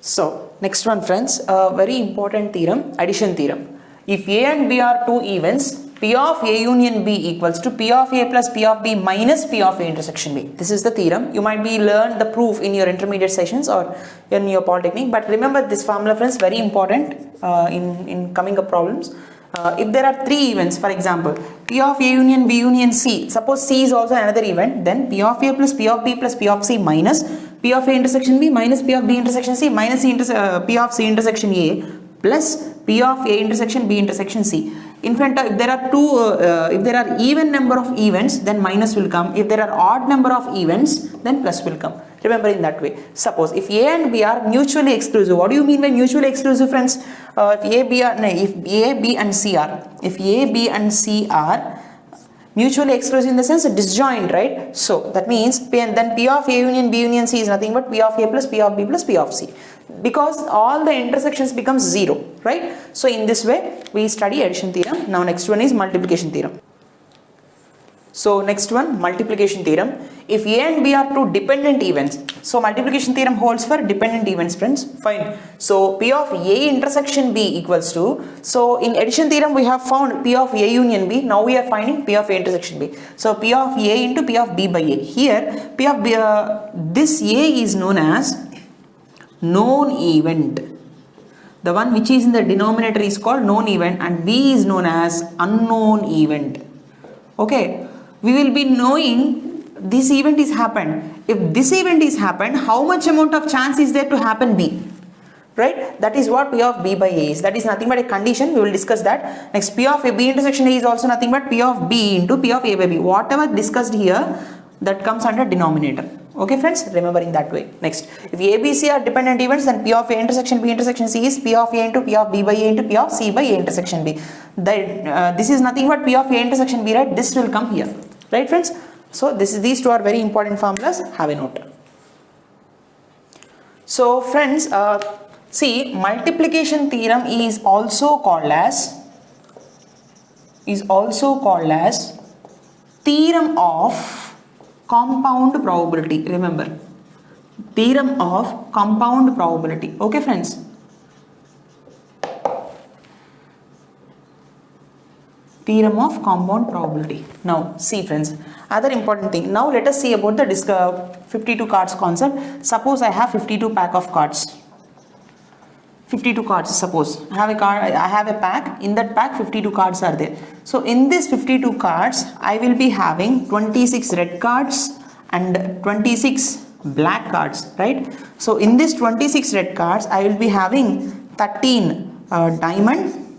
So next one friends, a very important theorem, addition theorem. If A and B are two events, P of A union B equals to P of A plus P of B minus P of A intersection B. This is the theorem. You might be learned the proof in your intermediate sessions or in your polytechnic, but remember this formula friends, very important in coming up problems. If there are three events, for example, P of A union B union C, suppose C is also another event, then P of A plus P of B plus P of C minus P of A intersection B minus P of B intersection C minus P of C intersection A plus P of A intersection B intersection C. In front of, if there are even number of events, then minus will come. If there are odd number of events, then plus will come. Remember in that way. Suppose if A and B are mutually exclusive. What do you mean by mutually exclusive, friends? If A, B and C are mutually exclusive in the sense disjoint, right? So that means then P of A union B union C is nothing but P of A plus P of B plus P of C, because all the intersections becomes 0, right? So in this way we study addition theorem. Now next one is multiplication theorem. So next one, multiplication theorem. If A and B are two dependent events, so multiplication theorem holds for dependent events, friends. Fine. So P of A intersection B equals to, so in addition theorem we have found P of A union B. Now we are finding P of A intersection B. So P of A into P of B by A. Here P of B, this A is known as known event. The one which is in the denominator is called known event, and B is known as unknown event. Okay. We will be knowing this event is happened. If this event is happened, how much amount of chance is there to happen B? Right? That is what P of B by A is. That is nothing but a condition. We will discuss that. Next, P of A B intersection A is also nothing but P of B into P of A by B. Whatever discussed here, that comes under denominator. Okay friends, remember in that way. Next, if A, B, C are dependent events, then P of A intersection B intersection C is P of A into P of B by A into P of C by A intersection B. This is nothing but P of A intersection B, right? This will come here. Right friends? So these two are very important formulas. Have a note. So friends, see, multiplication theorem is also called as theorem of compound probability. Remember, theorem of compound probability. Okay friends? Theorem of compound probability. Now see friends, other important thing. Now let us see about the 52 cards concept. Suppose I have 52 pack of cards. 52 cards, suppose I have a pack. In that pack 52 cards are there. So in this 52 cards I will be having 26 red cards and 26 black cards, right? So in this 26 red cards I will be having 13 diamond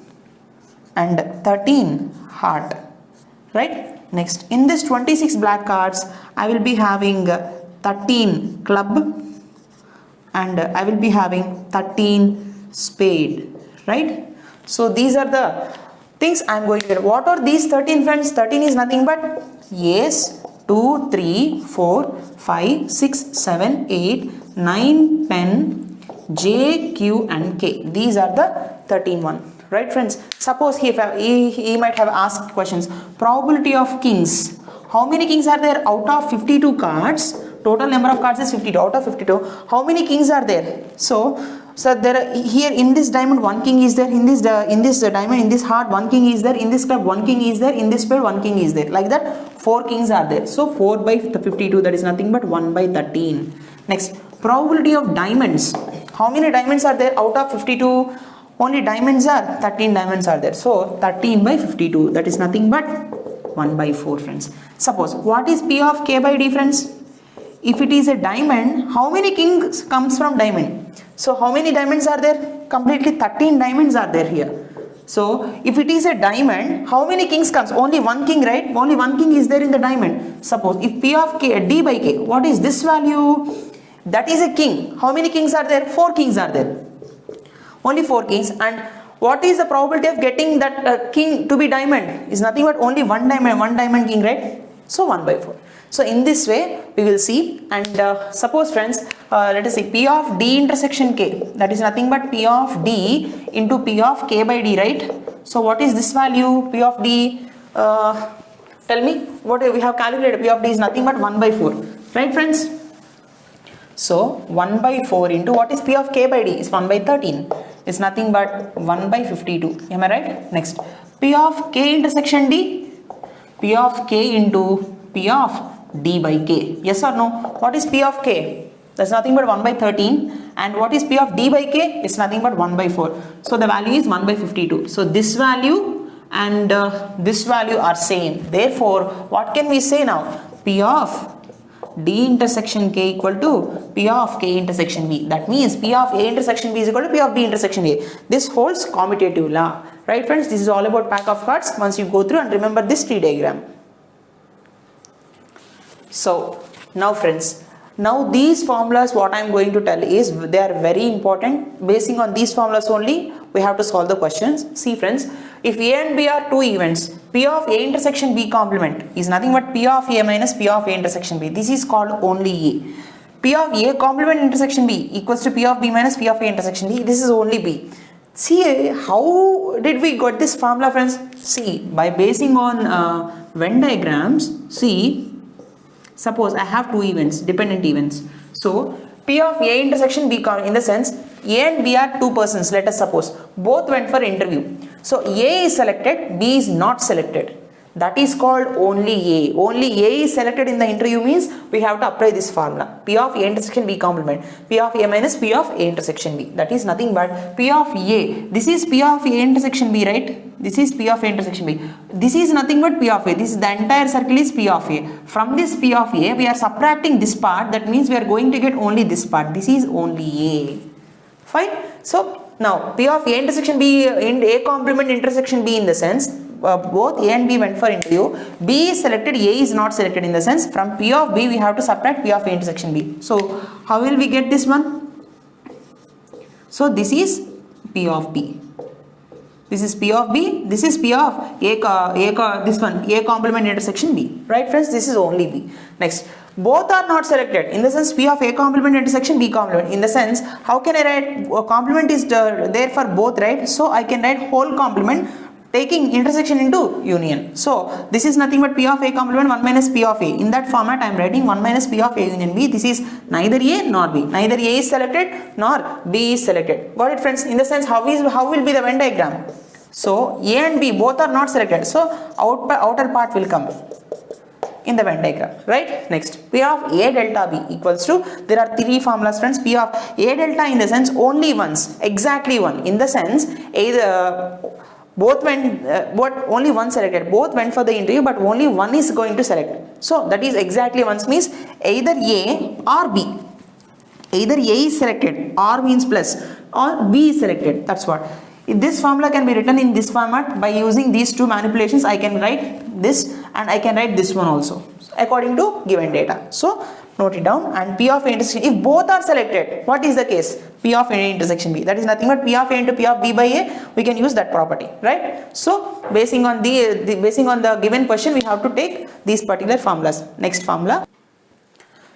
and 13 heart, right? Next, in this 26 black cards I will be having 13 club and I will be having 13 spade, right? So these are the things I am going to get. What are these 13 friends? 13 is nothing but A's, 2, 3, 4, 5, 6, 7, 8, 9, 10, J, Q and K. These are the 13 one. Right friends, suppose he might have asked questions. Probability of kings. How many kings are there out of 52 cards? Total number of cards is 52. Out of 52, how many kings are there? So there are, here in this diamond one king is there. In this diamond, in this heart one king is there. In this club one king is there. In this spade one king is there. Like that 4 kings are there. So 4 by 52, that is nothing but 1 by 13. Next, probability of diamonds. How many diamonds are there out of 52? Only diamonds are 13 diamonds are there. So 13 by 52, that is nothing but 1 by 4 friends. Suppose, what is P of K by D friends? If it is a diamond, how many kings comes from diamond? So how many diamonds are there? Completely 13 diamonds are there here. So if it is a diamond, how many kings comes? Only one king, right? Only one king is there in the diamond. Suppose if P of K, D by K, what is this value? That is a king. How many kings are there? 4 kings are there. Only 4 kings. And what is the probability of getting that king to be diamond? Is nothing but only one diamond king, right? So 1 by 4. So in this way we will see. And suppose friends, let us say P of D intersection K, that is nothing but P of D into P of K by D, right? So what is this value? P of D, tell me what we have calculated. P of D is nothing but 1 by 4, right friends? So 1 by 4 into what is P of K by D is 1 by 13. It's nothing but 1 by 52. Am I right? Next, P of K intersection D. P of K into P of D by K. Yes or no? What is P of K? That's nothing but 1 by 13. And what is P of D by K? It's nothing but 1 by 4. So the value is 1 by 52. So this value and this value are same. Therefore, what can we say now? P of D intersection K equal to P of K intersection B. That means P of A intersection B is equal to P of B intersection A. This holds commutative law. Right friends, this is all about pack of cards. Once you go through and remember this tree diagram. So now friends, now these formulas what I am going to tell is they are very important. Basing on these formulas only we have to solve the questions. See friends, if A and B are two events, P of A intersection B complement is nothing but P of A minus P of A intersection B. This is called only A. P of A complement intersection B equals to P of B minus P of A intersection B. This is only B. See, how did we got this formula friends? See, by basing on Venn diagrams, see, suppose I have two events, dependent events. So, P of A intersection B, in the sense, A and B are two persons, let us suppose. Both went for interview. So, A is selected, B is not selected. That is called only A. Only A is selected in the interview means we have to apply this formula. P of A intersection B complement. P of A minus P of A intersection B. That is nothing but P of A. This is P of A intersection B, right? This is P of A intersection B. This is nothing but P of A. This is the entire circle is P of A. From this P of A, we are subtracting this part. That means we are going to get only this part. This is only A. Fine. So now P of A intersection B in A complement intersection B in the sense both A and B went for interview. B is selected, A is not selected in the sense from P of B we have to subtract P of A intersection B. So how will we get this one? So this is P of B. This is P of B. This is P of this one A complement intersection B. Right friends? This is only B. Next, both are not selected in the sense P of A complement intersection B complement. In the sense, how can I write complement is there for both, right? So I can write whole complement taking intersection into union. So this is nothing but P of A complement 1 minus P of A. In that format I am writing 1 minus P of A union B. This is neither A nor B. Neither A is selected nor B is selected. Got it friends? In the sense, how will be the Venn diagram? So A and B both are not selected. So outer part will come in the Venn diagram, right? Next, P of A delta B equals to, there are three formulas friends. P of A delta in the sense only once, exactly one. In the sense, either both went, only one selected. Both went for the interview, but only one is going to select. So that is exactly once means either A or B. Either A is selected, R means plus, or B is selected. That's what. This formula can be written in this format by using these two manipulations. I can write this and I can write this one also according to given data. So note it down. And P of A intersection, if both are selected, what is the case? P of A intersection B. That is nothing but P of A into P of B by A. We can use that property, right? So basing on the given question, we have to take these particular formulas. Next formula.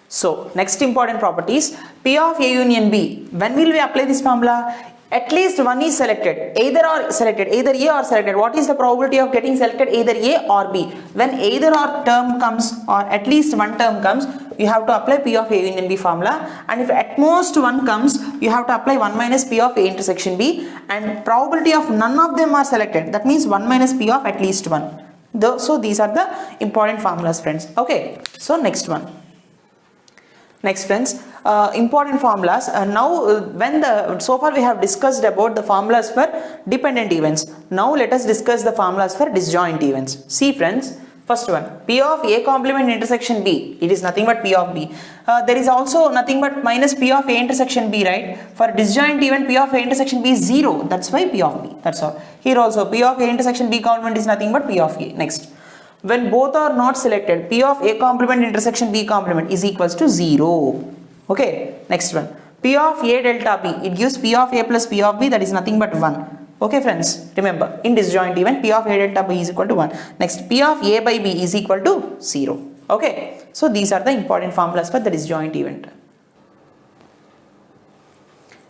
So next important property is P of A union B. When will we apply this formula? At least one is selected, either A or selected. What is the probability of getting selected either A or B? When either or term comes or at least one term comes, you have to apply P of A union B formula, and if at most one comes, you have to apply 1 minus P of A intersection B, and probability of none of them are selected. That means 1 minus P of at least one. So these are the important formulas friends. Okay, so next one. Next friends, important formulas. So far we have discussed about the formulas for dependent events. Now let us discuss the formulas for disjoint events. See friends, first one, P of A complement intersection B. It is nothing but P of B. There is also nothing but minus P of A intersection B, right? For disjoint event, P of A intersection B is 0. That's why P of B. That's all. Here also P of A intersection B complement is nothing but P of A. Next, when both are not selected, P of A complement intersection B complement is equals to 0. Okay, next one, P of A delta B, it gives P of A plus P of B, that is nothing but 1. Okay friends, remember in disjoint event P of A delta B is equal to 1. Next, P of A by B is equal to 0. Okay, so these are the important formulas for the disjoint event.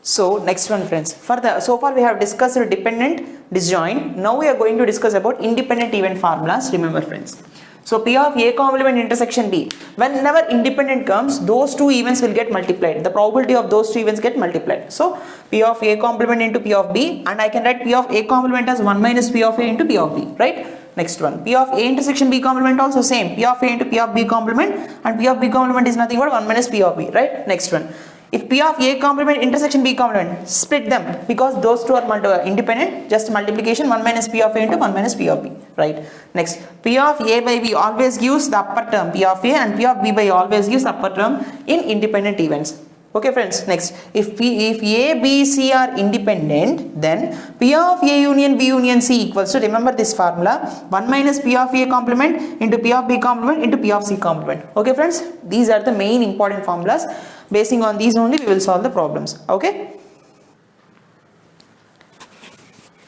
So next one friends, so far we have discussed dependent, disjoint. Now we are going to discuss about independent event formulas. Remember friends, So P of A complement intersection B. Whenever independent comes, those two events will get multiplied. The probability of those two events get multiplied. So P of A complement into P of B, and I can write P of A complement as 1 minus P of A into P of B, right? Next one, P of A intersection B complement also same, P of A into P of B complement, and P of B complement is nothing but 1 minus P of B, right? Next one, if P of A complement intersection B complement, split them because those two are independent, just multiplication 1 minus P of A into 1 minus P of B, right? Next, P of A by B always gives the upper term P of A, and P of B by A always gives the upper term in independent events. Okay friends, next, if A, B, C are independent, then P of A union B union C equals to, remember this formula, 1 minus P of A complement into P of B complement into P of C complement. Okay friends, these are the main important formulas. Basing on these only we will solve the problems. Okay.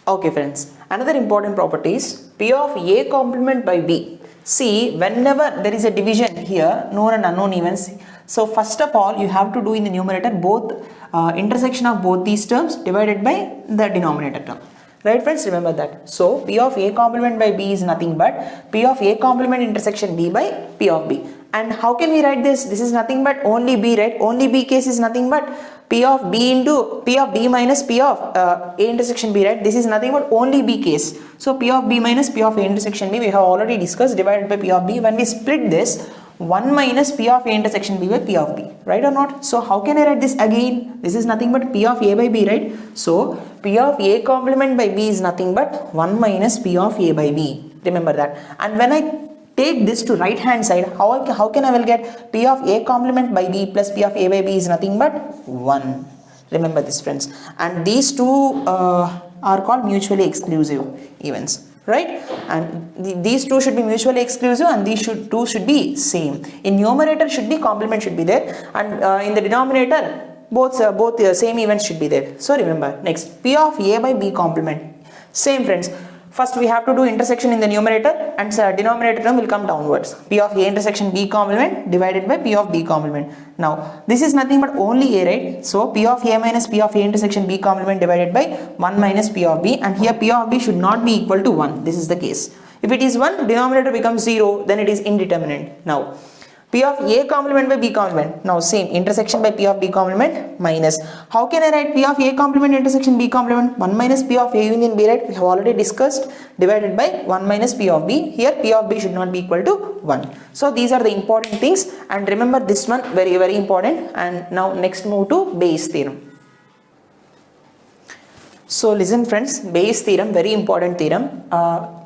Okay friends, another important property is P of A complement by B. See, whenever there is a division here, known and unknown events, so first of all you have to do in the numerator both intersection of both these terms divided by the denominator term. Right friends, remember that. So P of A complement by B is nothing but P of A complement intersection B by P of B. And how can we write this? This is nothing but only B, right? Only B case is nothing but P of B into P of B minus P of A intersection B, right? This is nothing but only B case. So P of B minus P of A intersection B we have already discussed, divided by P of B. When we split this, 1 minus P of A intersection B by P of B, right or not? So how can I write this again? This is nothing but P of A by B, right? So P of A complement by B is nothing but 1 minus P of A by B. Remember that. And when I take this to right hand side, how can I will get P of A complement by B plus P of A by B is nothing but 1. Remember this friends. And these two are called mutually exclusive events, right? And these two should be mutually exclusive, and these two should be same. In numerator should be complement should be there, and in the denominator both same events should be there. So remember, next, P of A by B complement. Same friends. First we have to do intersection in the numerator, and denominator term will come downwards. P of A intersection B complement divided by P of B complement. Now this is nothing but only A, right? So P of A minus P of A intersection B complement divided by 1 minus P of B, and here P of B should not be equal to 1. This is the case. If it is 1, denominator becomes 0, then it is indeterminate. Now P of A complement by B complement. Now same, intersection by P of B complement minus. How can I write P of A complement intersection B complement? 1 minus P of A union B, right? We have already discussed, divided by 1 minus P of B. Here P of B should not be equal to 1. So these are the important things, and remember this one very, very important. And now next move to Bayes theorem. So listen friends, Bayes theorem, very important theorem.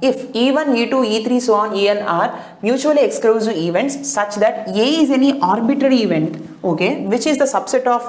If E1, E2, E3, so on, En are mutually exclusive events such that A is any arbitrary event, okay, which is the subset of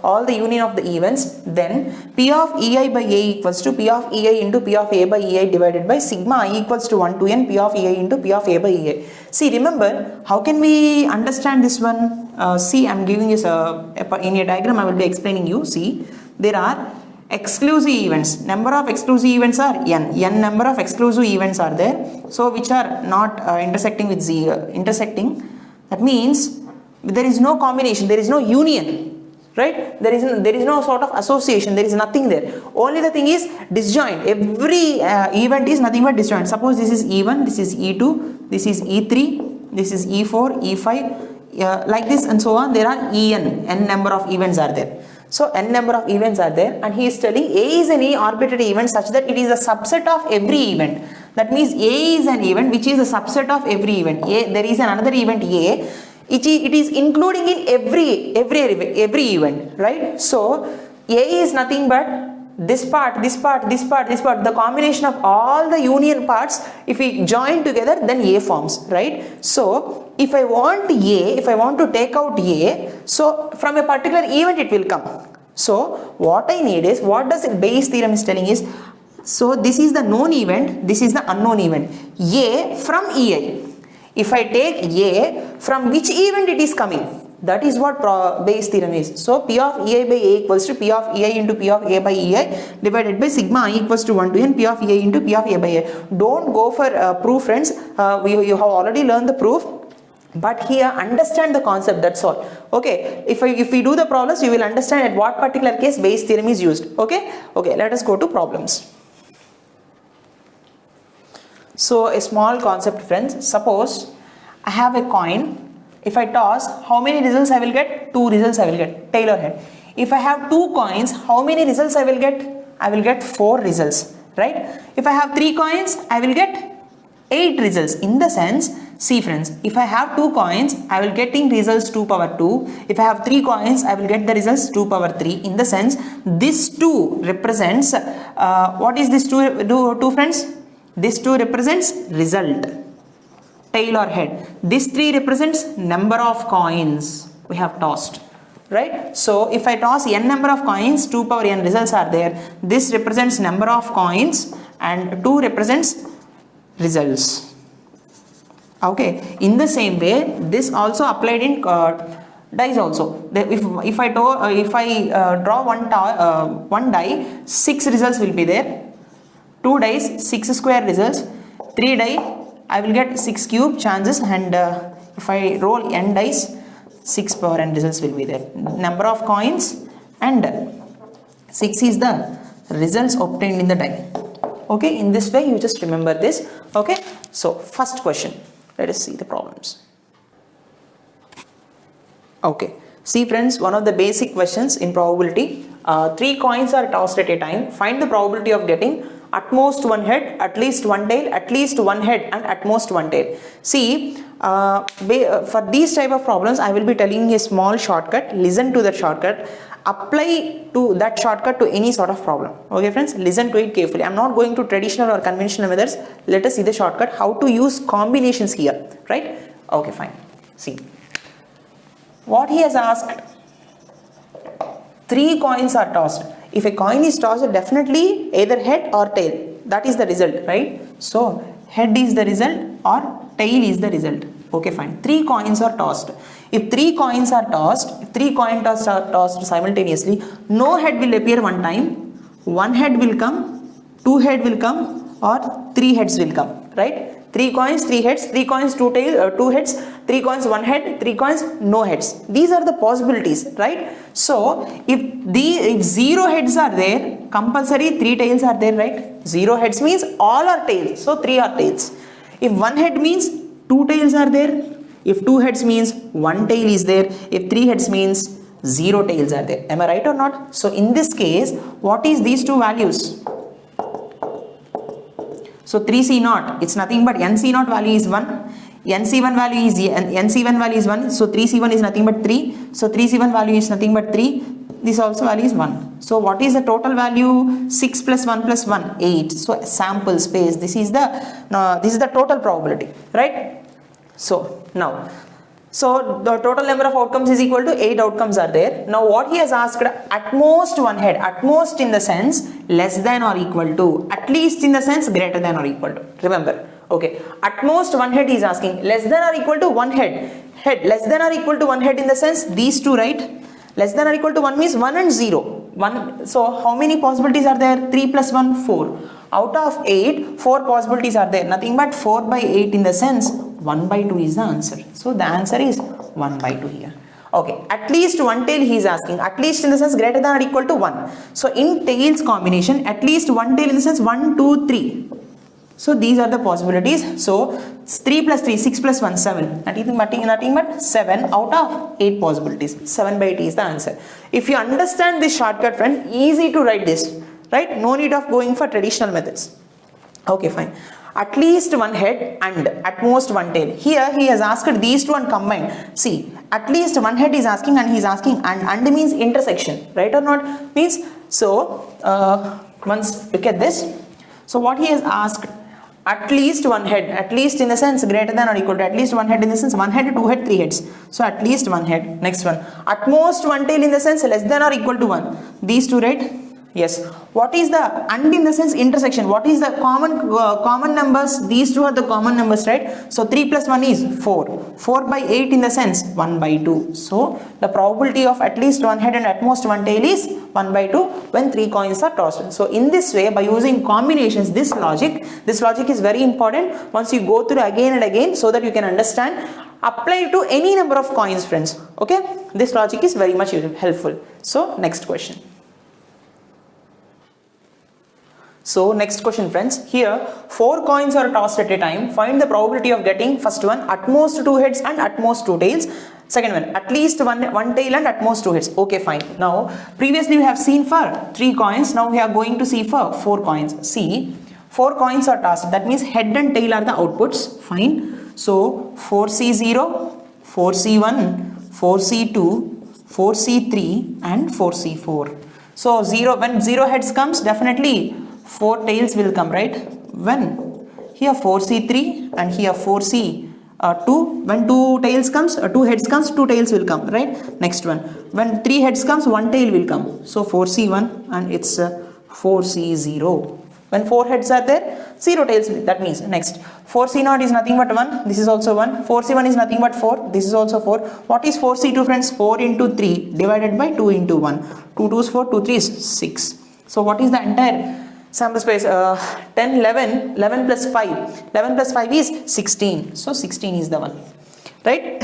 all the union of the events, then P of Ei by A equals to P of Ei into P of A by Ei divided by sigma I equals to 1 to n P of Ei into P of A by Ei. See, remember, how can we understand this one? See, I am giving this in a diagram. I will be explaining you. See, there are exclusive events. Number of exclusive events are n number of exclusive events are there, so which are not intersecting with z intersecting. That means there is no combination, there is no union, right? There is no sort of association, there is nothing there. Only the thing is disjoint. Every event is nothing but disjoint. Suppose this is E1, this is E2, this is E3, this is E4, E5, like this and so on. There are n number of events are there. So n number of events are there, and he is telling A is any arbitrary event such that it is a subset of every event. That means A is an event which is a subset of every event. There is another event A, it is including in every event, right? So A is nothing but this part, this part, this part, this part, the combination of all the union parts. If we join together, then A forms, right? So if I want A, if I want to take out A, so from a particular event it will come. So what I need is, what does Bayes theorem is telling is, so this is the known event, this is the unknown event, A from Ei. If I take A, from which event it is coming? That is what Bayes theorem is. So P of Ei by A equals to P of Ei into P of A by Ei divided by sigma I equals to 1 to n P of Ei into P of A by A. Don't go for proof friends, you have already learned the proof, but here understand the concept, that's all. Okay, if we do the problems, you will understand at what particular case Bayes theorem is used. Okay, let us go to problems. So a small concept, friends. Suppose I have a coin. If I toss, how many results I will get? 2 results I will get, tail or head. If I have 2 coins, how many results I will get? I will get 4 results, right? If I have 3 coins, I will get 8 results. In the sense, see friends, if I have 2 coins, I will getting results 2 power 2. If I have 3 coins, I will get the results 2 power 3. In the sense, this 2 represents, what is this 2 friends? This 2 represents result, tail or head. This 3 represents number of coins we have tossed, right? So if I toss n number of coins, 2 power n results are there. This represents number of coins and 2 represents results. Okay, in the same way, this also applied in dice also. If I draw one die, 6 results will be there. 2 dice, 6 square results. 3 die, I will get 6 cube chances, and if I roll n dice, 6 power n results will be there. Number of coins and 6 is the results obtained in the die. Okay, in this way you just remember this. Okay, so first question, let us see the problems. Okay, see friends, one of the basic questions in probability. 3 coins are tossed at a time. Find the probability of getting at most 1 head, at least 1 tail, at least 1 head, and at most 1 tail. See, for these type of problems, I will be telling a small shortcut. Listen to that shortcut. Apply to that shortcut to any sort of problem. Okay friends, listen to it carefully. I am not going to traditional or conventional methods. Let us see the shortcut, how to use combinations here, right? Okay, fine. See, what he has asked, 3 coins are tossed. If a coin is tossed, definitely either head or tail. That is the result, right? So head is the result or tail is the result. Okay, fine. 3 coins are tossed. If 3 coins are tossed, if 3 coin toss are tossed simultaneously, no head will appear one time. 1 head will come, 2 head will come, or 3 heads will come, right? 3 coins, 3 heads, 3 coins, 2 tail, 2 heads, 3 coins, 1 head, 3 coins, no heads. These are the possibilities, right? So if 0 heads are there, compulsory 3 tails are there, right? 0 heads means all are tails, so 3 are tails. If 1 head means 2 tails are there. If 2 heads means 1 tail is there. If 3 heads means 0 tails are there. Am I right or not? So in this case, what is these 2 values? So 3C0, it's nothing but NC0 value is 1. NC1 value is NC1 value is 1. So 3C1 is nothing but 3. So 3C1 value is nothing but 3. This also value is 1. So what is the total value? 6 plus 1 plus 1, 8. So sample space. This is the total probability, right? So now, so the total number of outcomes is equal to 8 outcomes are there. Now what he has asked, at most 1 head, at most in the sense less than or equal to, at least in the sense greater than or equal to. Remember, okay, at most 1 head he is asking, less than or equal to 1 head, less than or equal to 1 head in the sense these 2, right? Less than or equal to 1 means 1 and 0. 1. So how many possibilities are there? 3 plus 1, 4. Out of 8, 4 possibilities are there. Nothing but 4 by 8 in the sense 1 by 2 is the answer. So the answer is 1 by 2 here. Okay, at least 1 tail he is asking. At least in the sense greater than or equal to 1. So in tails combination, at least 1 tail in the sense 1, 2, 3. So these are the possibilities. So 3 plus 3, 6 plus 1, 7. Nothing but 7 out of 8 possibilities. 7 by 8 is the answer. If you understand this shortcut, friend, easy to write this, right? No need of going for traditional methods. Okay, fine. At least 1 head and at most 1 tail. Here he has asked these 2 and combined. See, at least 1 head is asking and he is asking, and means intersection, right or not? Means, so once look at this. So what he has asked, at least 1 head, at least in the sense greater than or equal to, at least 1 head in the sense 1 head, 2 head, 3 heads. So at least 1 head. Next one, at most 1 tail in the sense less than or equal to 1. These 2, right? Yes. What is the and in the sense intersection? What is the common numbers? These 2 are the common numbers, right? So 3 plus 1 is 4. 4 by 8 in the sense 1 by 2. So the probability of at least 1 head and at most 1 tail is 1 by 2 when 3 coins are tossed. So in this way, by using combinations, this logic is very important. Once you go through again and again, so that you can understand, apply to any number of coins, friends. Okay, this logic is very much helpful. So next question. So next question friends, here 4 coins are tossed at a time. Find the probability of getting first one at most 2 heads and at most 2 tails. Second one at least one tail and at most 2 heads. Okay, fine. Now previously we have seen for 3 coins. Now we are going to see for 4 coins. See, 4 coins are tossed. That means head and tail are the outputs. Fine. So 4C0, 4C1, 4C2, 4C3 and 4C4. So when 0 heads comes, definitely 4 tails will come, right? When here 4C3 and here 4C2, when 2 tails comes, 2 heads comes, 2 tails will come, right? Next one, when 3 heads comes, 1 tail will come. So 4C1 and it's 4C0. When 4 heads are there, 0 tails, that means next 4C0 is nothing but 1, this is also 1, 4C1 is nothing but 4, this is also 4. What is 4C2 friends? 4 into 3 divided by 2 into 1, 2 2 is 4, 2 3 is 6. So what is the entire sample space? 10, 11, 11 plus 5, 11 plus 5 is 16, so 16 is the one, right?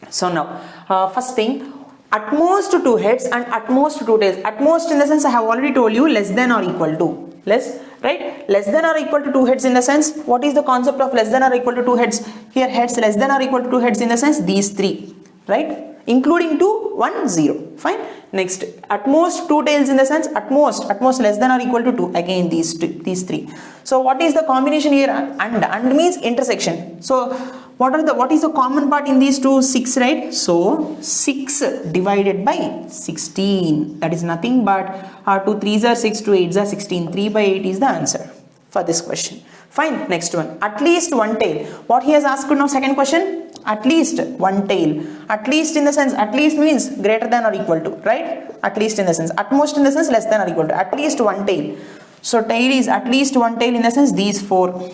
So now first thing, at most 2 heads and at most 2 tails. At most in the sense I have already told you, less than or equal to. Less, right? Less than or equal to 2 heads in the sense, what is the concept of less than or equal to 2 heads? Here heads less than or equal to 2 heads in the sense these 3, right? Including 2, 1, 0. Fine. Next, at most 2 tails in the sense at most less than or equal to 2. Again these 3. So what is the combination here? And means intersection. So what is the common part in these two? 6, right? So 6 divided by 16, that is nothing but 2 3s are 6, 2 8s are 16, 3 by 8 is the answer for this question. Fine. Next one, at least 1 tail. What he has asked now, second question, at least 1 tail. At least in the sense, at least means greater than or equal to, right? At least in the sense, at most in the sense less than or equal to, at least 1 tail. So tail is at least 1 tail in the sense these 4,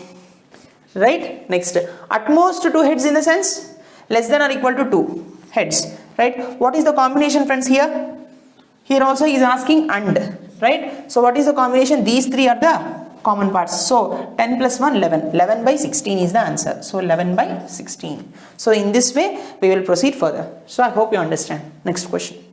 right? Next, at most 2 heads in the sense less than or equal to 2 heads, right? What is the combination friends here? Here also he is asking and, right? So what is the combination? These 3 are the common parts. So 10 plus 1, 11. 11 by 16 is the answer. So 11 by 16. So in this way we will proceed further. So I hope you understand. Next question.